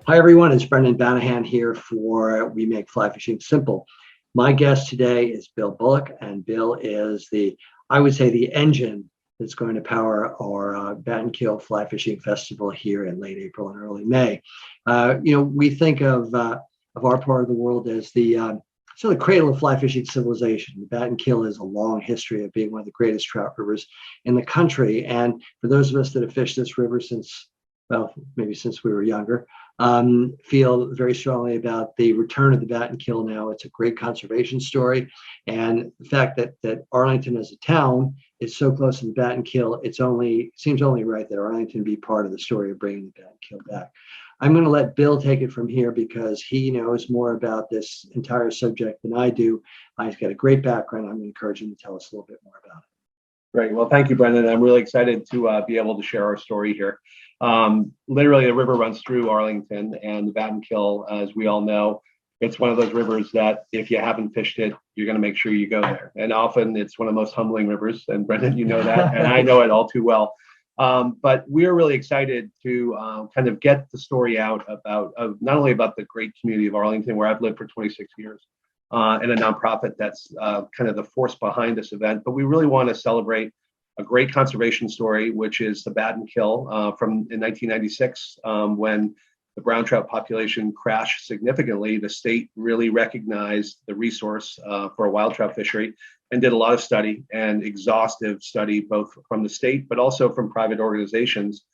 Hi, everyone. It's Brendan Banahan here for We Make Fly Fishing Simple. My guest today is Bill Bullock, and Bill is I would say, the engine that's going to power our Battenkill Fly Fishing Festival here in late April and early May. We think of our part of the world as the sort of cradle of fly fishing civilization. The Battenkill is a long history of being one of the greatest trout rivers in the country. And for those of us that have fished this river since, well, maybe since we were younger, feel very strongly about the return of the Battenkill now. It's a great conservation story. And the fact that Arlington as a town is so close to the Battenkill, seems only right that Arlington be part of the story of bringing the Battenkill back. I'm going to let Bill take it from here because he knows more about this entire subject than I do. He's got a great background. I'm going to encourage him to tell us a little bit more about it. Great. Well, thank you, Brendan. I'm really excited to be able to share our story here. Literally, the river runs through Arlington, and the Battenkill, as we all know, it's one of those rivers that if you haven't fished it, you're going to make sure you go there. And often it's one of the most humbling rivers. And Brendan, you know that, and I know it all too well. But we're really excited to kind of get the story out not only about the great community of Arlington, where I've lived for 26 years, and a nonprofit that's kind of the force behind this event, but we really want to celebrate a great conservation story, which is the Battenkill in 1996, when the brown trout population crashed significantly. The state really recognized the resource for a wild trout fishery and did a lot of study and exhaustive study, both from the state, but also from private organizations,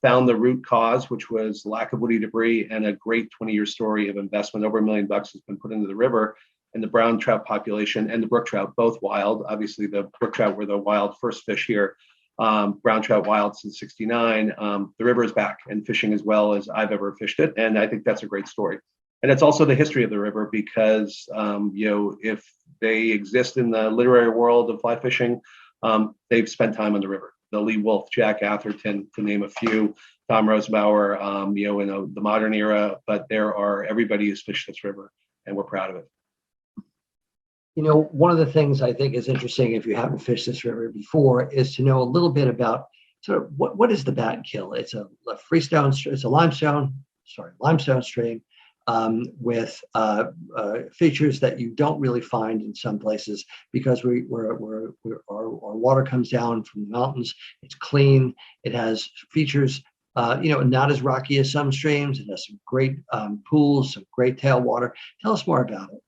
found the root cause, which was lack of woody debris, and a great 20-year story of investment. Over $1 million has been put into the river, and the brown trout population and the brook trout, both wild. Obviously, the brook trout were the wild first fish here. Brown trout wild since '69. The river is back and fishing as well as I've ever fished it, and I think that's a great story. And it's also the history of the river because if they exist in the literary world of fly fishing, they've spent time on the river. The Lee Wolf, Jack Atherton, to name a few, Tom Rosenbauer, in the modern era, but everybody who's fished this river, and we're proud of it. One of the things I think is interesting, if you haven't fished this river before, is to know a little bit about sort of what is the Battenkill. It's a freestone, it's a limestone stream with features that you don't really find in some places because our water comes down from the mountains. It's clean. It has features, not as rocky as some streams. It has some great pools, some great tailwater. Tell us more about it.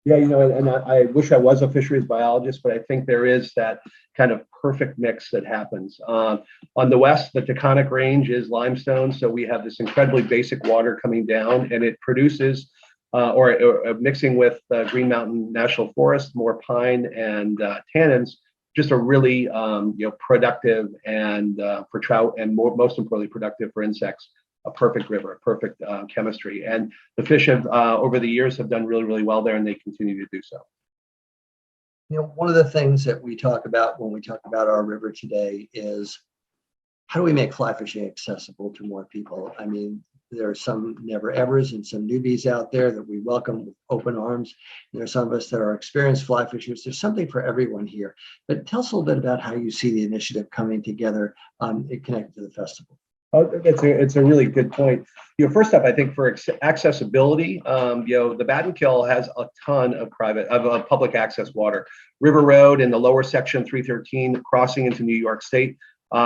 Yeah, and I wish I was a fisheries biologist, but I think there is that kind of perfect mix that happens. On the west, the Taconic Range is limestone, so we have this incredibly basic water coming down, and it produces, or mixing with Green Mountain National Forest, more pine and tannins, just a really productive and for trout, and most importantly, productive for insects. A perfect river, a perfect chemistry. And the fish have, over the years, have done really, really well there, and they continue to do so. One of the things that we talk about when we talk about our river today is how do we make fly fishing accessible to more people? I mean, there are some never-evers and some newbies out there that we welcome with open arms. And there are some of us that are experienced fly fishers. There's something for everyone here. But tell us a little bit about how you see the initiative coming together connected to the festival. Oh, it's a really good point. First up, I think for accessibility, the Battenkill has a ton of public access water. River Road in the lower section, 313, crossing into New York State.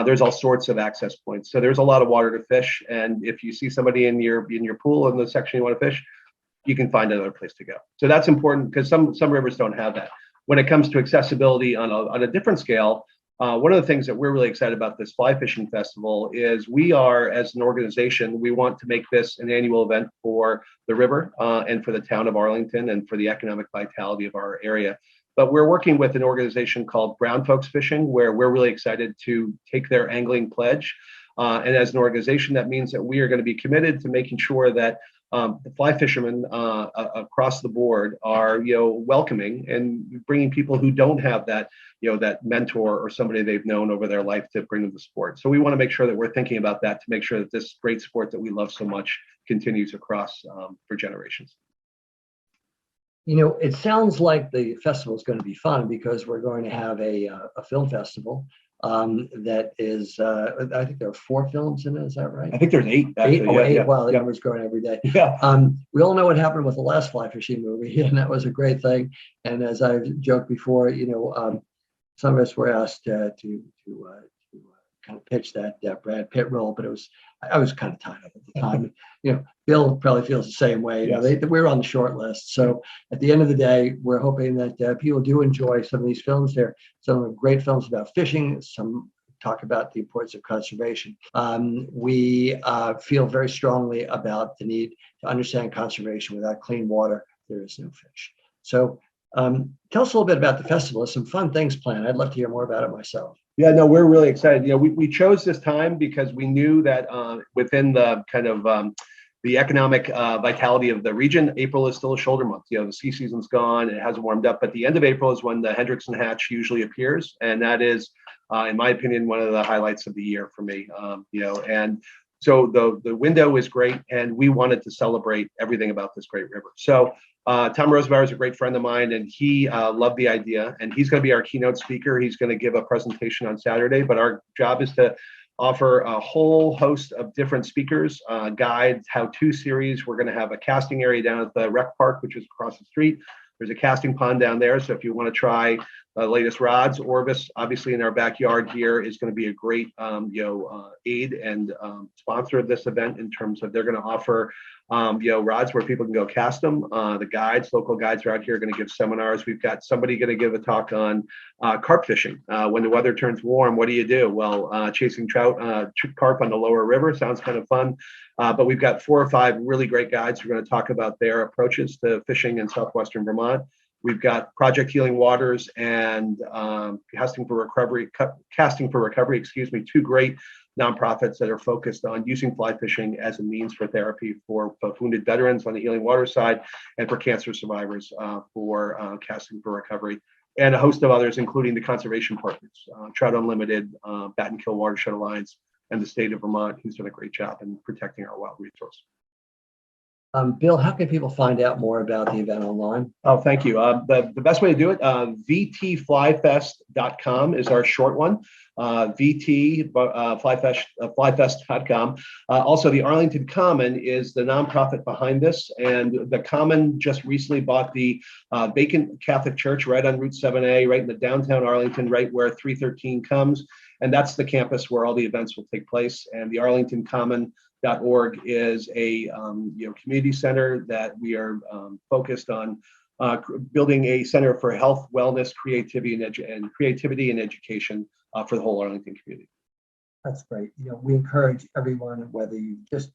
There's all sorts of access points. So there's a lot of water to fish. And if you see somebody in your pool in the section you want to fish, you can find another place to go. So that's important because some rivers don't have that. When it comes to accessibility on a different scale, one of the things that we're really excited about this fly fishing festival is we are, as an organization, we want to make this an annual event for the river and for the town of Arlington and for the economic vitality of our area. But we're working with an organization called Brown Folks Fishing, where we're really excited to take their angling pledge. And as an organization, that means that we are going to be committed to making sure that the fly fishermen across the board are, welcoming and bringing people who don't have that, that mentor or somebody they've known over their life to bring them to sport. So we want to make sure that we're thinking about that to make sure that this great sport that we love so much continues across for generations. It sounds like the festival is going to be fun because we're going to have a film festival. that is, I think there are 4 films in it. Is that right? I think there's 8. Actually. 8? Oh, yeah, 8. yeah, Wow, the yeah. number's growing every day. Yeah. We all know what happened with the last fly fishing movie, and that was a great thing. And as I've joked before, some of us were asked to kind of pitch that Brad Pitt role, but I was kind of tied up at the time. Bill probably feels the same way. Yes. We were on the short list. So at the end of the day, we're hoping that people do enjoy some of these films. They're some great films about fishing, some talk about the importance of conservation. We feel very strongly about the need to understand conservation. Without clean water, there is no fish. So tell us a little bit about the festival. There's some fun things planned. I'd love to hear more about it myself. Yeah, no, we're really excited. We chose this time because we knew that within the kind of the economic vitality of the region, April is still a shoulder month. The ski season's gone, it hasn't warmed up, but the end of April is when the Hendrickson hatch usually appears, and that is, in my opinion, one of the highlights of the year for me. And so the window is great, and we wanted to celebrate everything about this great river. So Tom Rosenbauer is a great friend of mine, and he loved the idea, and he's going to be our keynote speaker. He's going to give a presentation on Saturday, but our job is to offer a whole host of different speakers, guides, how-to series. We're going to have a casting area down at the rec park, which is across the street. There's a casting pond down there, so if you want to try the latest rods, Orvis, obviously in our backyard here, is going to be a great aid and sponsor of this event in terms of they're going to offer rods where people can go cast them. The guides, local guides are out here going to give seminars. We've got somebody going to give a talk on carp fishing. When the weather turns warm, what do you do? Well, chasing carp on the lower river sounds kind of fun. But we've got 4 or 5 really great guides who are going to talk about their approaches to fishing in southwestern Vermont. We've got Project Healing Waters and Casting for Recovery, 2 great nonprofits that are focused on using fly fishing as a means for therapy for both wounded veterans on the Healing Waters side and for cancer survivors for Casting for Recovery, and a host of others, including the conservation partners, Trout Unlimited, Battenkill Watershed Alliance, and the state of Vermont, who's done a great job in protecting our wild resource. Bill, how can people find out more about the event online? Oh, thank you. The best way to do it, vtflyfest.com is our short one. Flyfest.com. Also, the Arlington Common is the nonprofit behind this, and the Common just recently bought the Bacon Catholic Church right on Route 7A, right in the downtown Arlington, right where 313 comes, and that's the campus where all the events will take place. And the Arlington Common.org is a community center that we are focused on building a center for health, wellness, creativity, and education for the whole Arlington community. That's great. We encourage everyone, whether you just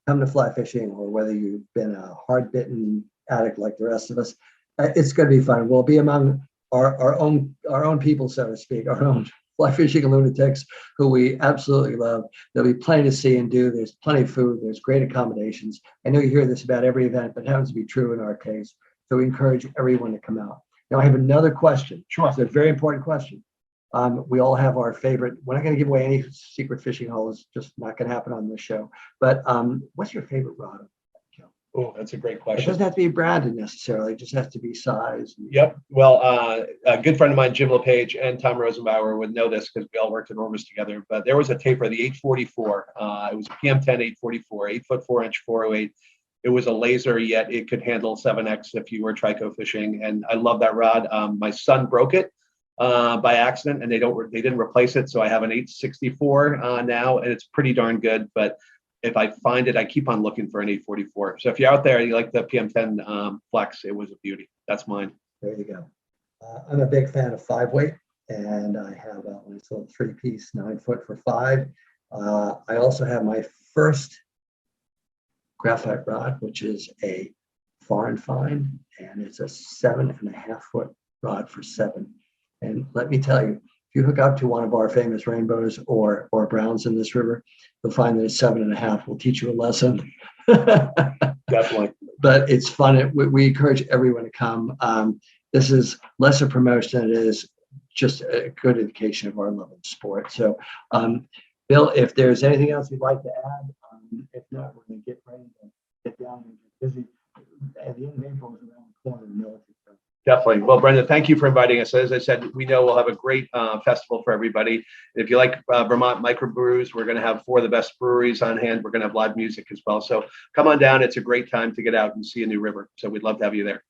come to fly fishing or whether you've been a hard-bitten addict like the rest of us, it's going to be fun. We'll be among our own people, so to speak, our own fly fishing lunatics who we absolutely love. There'll be plenty to see and do. There's plenty of food. There's great accommodations. I know you hear this about every event, but it happens to be true in our case. So we encourage everyone to come out. Now I have another question. Sure. It's a very important question. We all have our favorite. We're not going to give away any secret fishing holes. Just not going to happen on this show. But what's your favorite rod? Oh, that's a great It question. doesn't have to be branded necessarily. It just has to be size. Yep. Well, a good friend of mine, Jim LePage, and Tom Rosenbauer would know this because we all worked at Orvis together. But there was a taper, the 844. It was a PM10 844, 8'4" 408. It was a laser, yet it could handle 7X if you were trico fishing, and I love that rod. My son broke it by accident, and they didn't replace it, so I have an 864 now, and it's pretty darn good. But if I find it, I keep on looking for an 844. So if you're out there and you like the PM10 Flex, it was a beauty. That's mine. There you go. I'm a big fan of 5-weight, and I have a nice little 3-piece 9-foot for 5. I also have my first graphite rod, which is a foreign find, and it's a 7.5-foot rod for 7. And let me tell you, if you hook up to one of our famous rainbows or browns in this river, you'll find that a 7.5 will teach you a lesson. Definitely. But it's fun. We encourage everyone to come. This is less a promotion than it is just a good indication of our love of sport. So, Bill, if there's anything else you'd like to add, if not, we're going to get ready to get down and get busy. At the end of April is around the corner in the military. Definitely. Well, Brenda, thank you for inviting us. As I said, we know we'll have a great festival for everybody. If you like Vermont microbrews, we're going to have 4 of the best breweries on hand. We're going to have live music as well. So come on down. It's a great time to get out and see a new river. So we'd love to have you there.